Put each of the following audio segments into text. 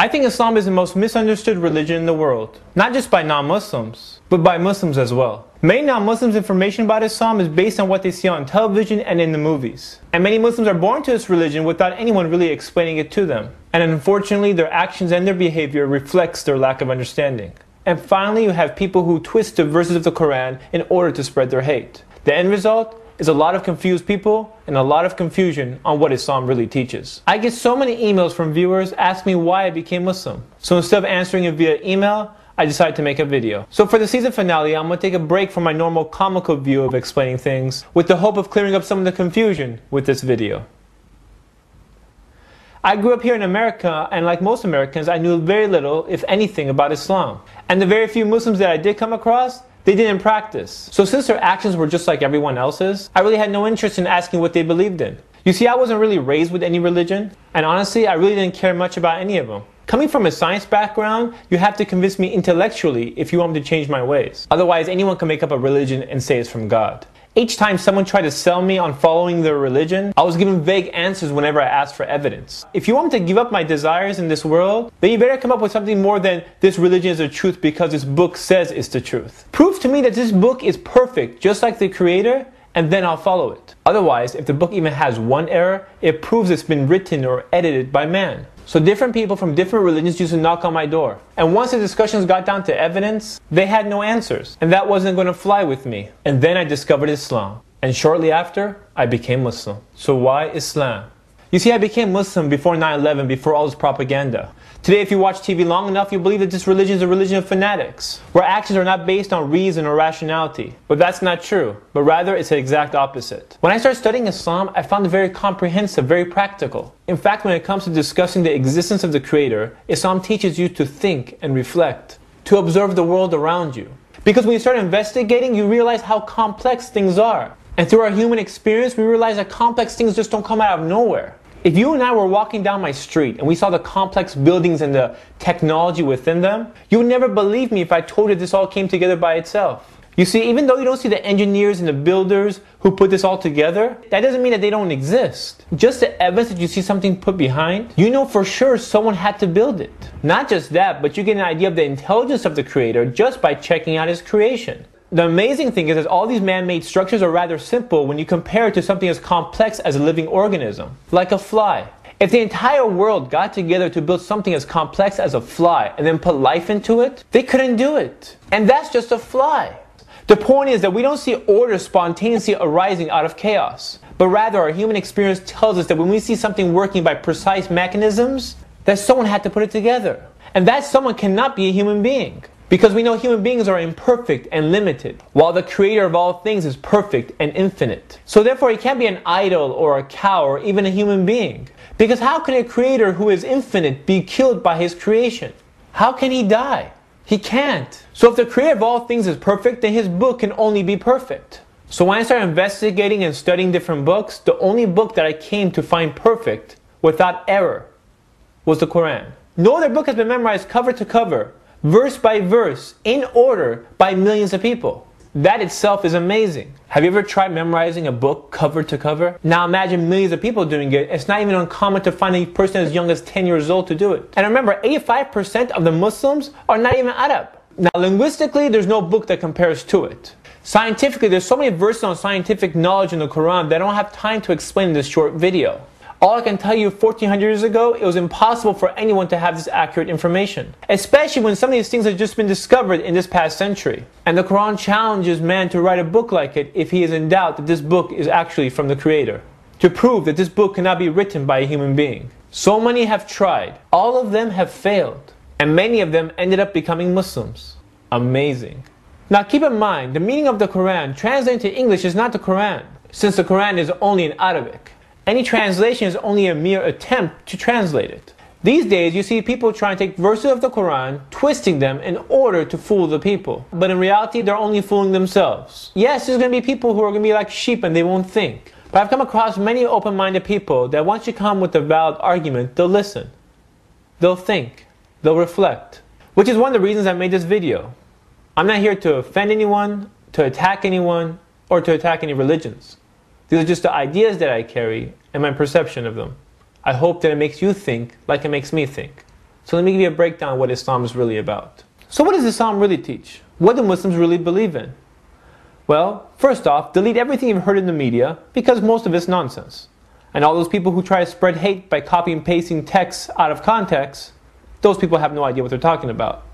I think Islam is the most misunderstood religion in the world, not just by non-Muslims, but by Muslims as well. Many non-Muslims' information about Islam is based on what they see on television and in the movies. And many Muslims are born to this religion without anyone really explaining it to them. And unfortunately, their actions and their behavior reflects their lack of understanding. And finally, you have people who twist the verses of the Quran in order to spread their hate. The end result is a lot of confused people and a lot of confusion on what Islam really teaches. I get so many emails from viewers asking me why I became Muslim. So instead of answering it via email, I decided to make a video. So for the season finale, I'm going to take a break from my normal comical view of explaining things with the hope of clearing up some of the confusion with this video. I grew up here in America, and like most Americans, I knew very little, if anything, about Islam. And the very few Muslims that I did come across, they didn't practice. So since their actions were just like everyone else's, I really had no interest in asking what they believed in. You see, I wasn't really raised with any religion, and honestly, I really didn't care much about any of them. Coming from a science background, you have to convince me intellectually if you want me to change my ways. Otherwise, anyone can make up a religion and say it's from God. Each time someone tried to sell me on following their religion, I was given vague answers whenever I asked for evidence. If you want me to give up my desires in this world, then you better come up with something more than this religion is the truth because this book says it's the truth. Prove to me that this book is perfect, just like the Creator, and then I'll follow it. Otherwise, if the book even has one error, it proves it's been written or edited by man. So different people from different religions used to knock on my door. And once the discussions got down to evidence, they had no answers. And that wasn't going to fly with me. And then I discovered Islam. And shortly after, I became Muslim. So why Islam? You see, I became Muslim before 9/11, before all this propaganda. Today, if you watch TV long enough, you'll believe that this religion is a religion of fanatics, where actions are not based on reason or rationality. But that's not true, but rather it's the exact opposite. When I started studying Islam, I found it very comprehensive, very practical. In fact, when it comes to discussing the existence of the Creator, Islam teaches you to think and reflect, to observe the world around you. Because when you start investigating, you realize how complex things are. And through our human experience, we realize that complex things just don't come out of nowhere. If you and I were walking down my street and we saw the complex buildings and the technology within them, you would never believe me if I told you this all came together by itself. You see, even though you don't see the engineers and the builders who put this all together, that doesn't mean that they don't exist. Just the evidence that you see something put behind, you know for sure someone had to build it. Not just that, but you get an idea of the intelligence of the Creator just by checking out His creation. The amazing thing is that all these man-made structures are rather simple when you compare it to something as complex as a living organism, like a fly. If the entire world got together to build something as complex as a fly and then put life into it, they couldn't do it. And that's just a fly. The point is that we don't see order spontaneously arising out of chaos, but rather our human experience tells us that when we see something working by precise mechanisms, that someone had to put it together. And that someone cannot be a human being. Because we know human beings are imperfect and limited, while the Creator of all things is perfect and infinite. So therefore he can't be an idol or a cow or even a human being. Because how can a Creator who is infinite be killed by His creation? How can He die? He can't. So if the Creator of all things is perfect, then His book can only be perfect. So when I started investigating and studying different books, the only book that I came to find perfect, without error, was the Quran. No other book has been memorized cover to cover, verse by verse, in order, by millions of people. That itself is amazing. Have you ever tried memorizing a book cover to cover? Now imagine millions of people doing it. It's not even uncommon to find a person as young as 10 years old to do it. And remember, 85% of the Muslims are not even Arab. Now linguistically, there's no book that compares to it. Scientifically, there's so many verses on scientific knowledge in the Quran that I don't have time to explain in this short video. All I can tell you, 1400 years ago, it was impossible for anyone to have this accurate information. Especially when some of these things have just been discovered in this past century. And the Quran challenges man to write a book like it if he is in doubt that this book is actually from the Creator. To prove that this book cannot be written by a human being. So many have tried. All of them have failed. And many of them ended up becoming Muslims. Amazing. Now keep in mind, the meaning of the Quran translated to English is not the Quran, since the Quran is only in Arabic. Any translation is only a mere attempt to translate it. These days, you see people trying to take verses of the Quran, twisting them in order to fool the people. But in reality, they're only fooling themselves. Yes, there's going to be people who are going to be like sheep and they won't think. But I've come across many open-minded people that once you come with a valid argument, they'll listen. They'll think. They'll reflect. Which is one of the reasons I made this video. I'm not here to offend anyone, to attack anyone, or to attack any religions. These are just the ideas that I carry and my perception of them. I hope that it makes you think like it makes me think. So let me give you a breakdown of what Islam is really about. So what does Islam really teach? What do Muslims really believe in? Well, first off, delete everything you've heard in the media because most of it's nonsense. And all those people who try to spread hate by copying and pasting texts out of context, those people have no idea what they're talking about.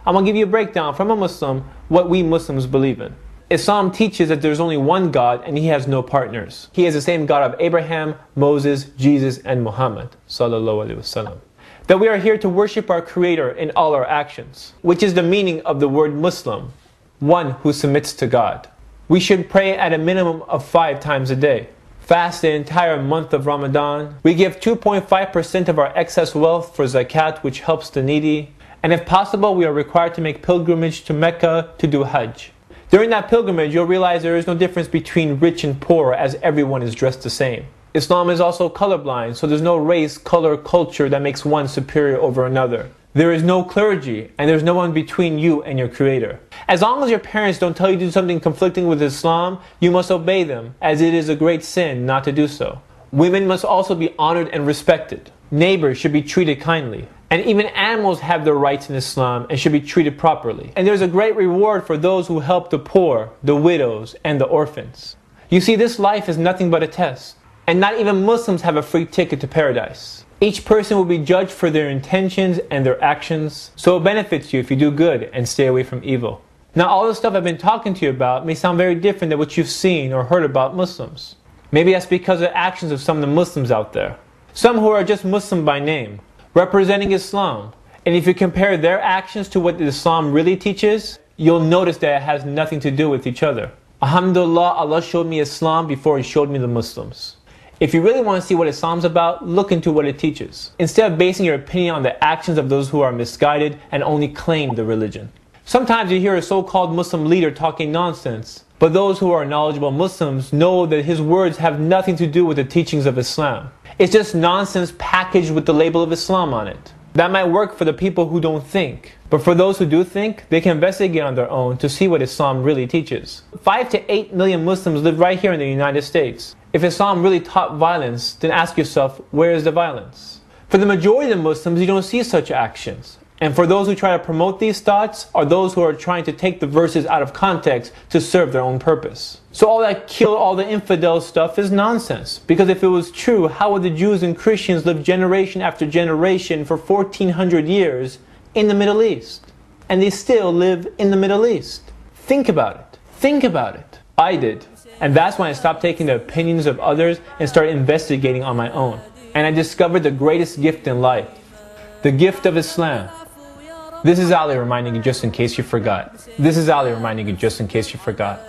I'm going to give you a breakdown from a Muslim what we Muslims believe in. Islam teaches that there's only one God and He has no partners. He is the same God of Abraham, Moses, Jesus, and Muhammad sallallahu alaihi wasallam. That we are here to worship our Creator in all our actions, which is the meaning of the word Muslim, one who submits to God. We should pray at a minimum of 5 times a day. Fast the entire month of Ramadan. We give 2.5% of our excess wealth for zakat, which helps the needy. And if possible, we are required to make pilgrimage to Mecca to do Hajj. During that pilgrimage, you'll realize there is no difference between rich and poor, as everyone is dressed the same. Islam is also colorblind, so there's no race, color, culture that makes one superior over another. There is no clergy, and there's no one between you and your Creator. As long as your parents don't tell you to do something conflicting with Islam, you must obey them, as it is a great sin not to do so. Women must also be honored and respected. Neighbors should be treated kindly. And even animals have their rights in Islam and should be treated properly. And there's a great reward for those who help the poor, the widows, and the orphans. You see, this life is nothing but a test. And not even Muslims have a free ticket to paradise. Each person will be judged for their intentions and their actions. So it benefits you if you do good and stay away from evil. Now, all the stuff I've been talking to you about may sound very different than what you've seen or heard about Muslims. Maybe that's because of the actions of some of the Muslims out there. Some who are just Muslim by name, representing Islam. And if you compare their actions to what Islam really teaches, you'll notice that it has nothing to do with each other. Alhamdulillah, Allah showed me Islam before He showed me the Muslims. If you really want to see what Islam's about, look into what it teaches, instead of basing your opinion on the actions of those who are misguided and only claim the religion. Sometimes you hear a so-called Muslim leader talking nonsense, but those who are knowledgeable Muslims know that his words have nothing to do with the teachings of Islam. It's just nonsense packaged with the label of Islam on it. That might work for the people who don't think. But for those who do think, they can investigate on their own to see what Islam really teaches. 5 to 8 million Muslims live right here in the United States. If Islam really taught violence, then ask yourself, where is the violence? For the majority of the Muslims, you don't see such actions. And for those who try to promote these thoughts are those who are trying to take the verses out of context to serve their own purpose. So all that kill all the infidel stuff is nonsense. Because if it was true, how would the Jews and Christians live generation after generation for 1400 years in the Middle East? And they still live in the Middle East. Think about it. Think about it. I did. And that's when I stopped taking the opinions of others and started investigating on my own. And I discovered the greatest gift in life. The gift of Islam. This is Ali reminding you just in case you forgot. This is Ali reminding you just in case you forgot.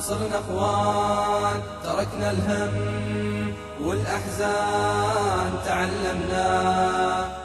صرنا اخوان تركنا الهم والأحزان تعلمنا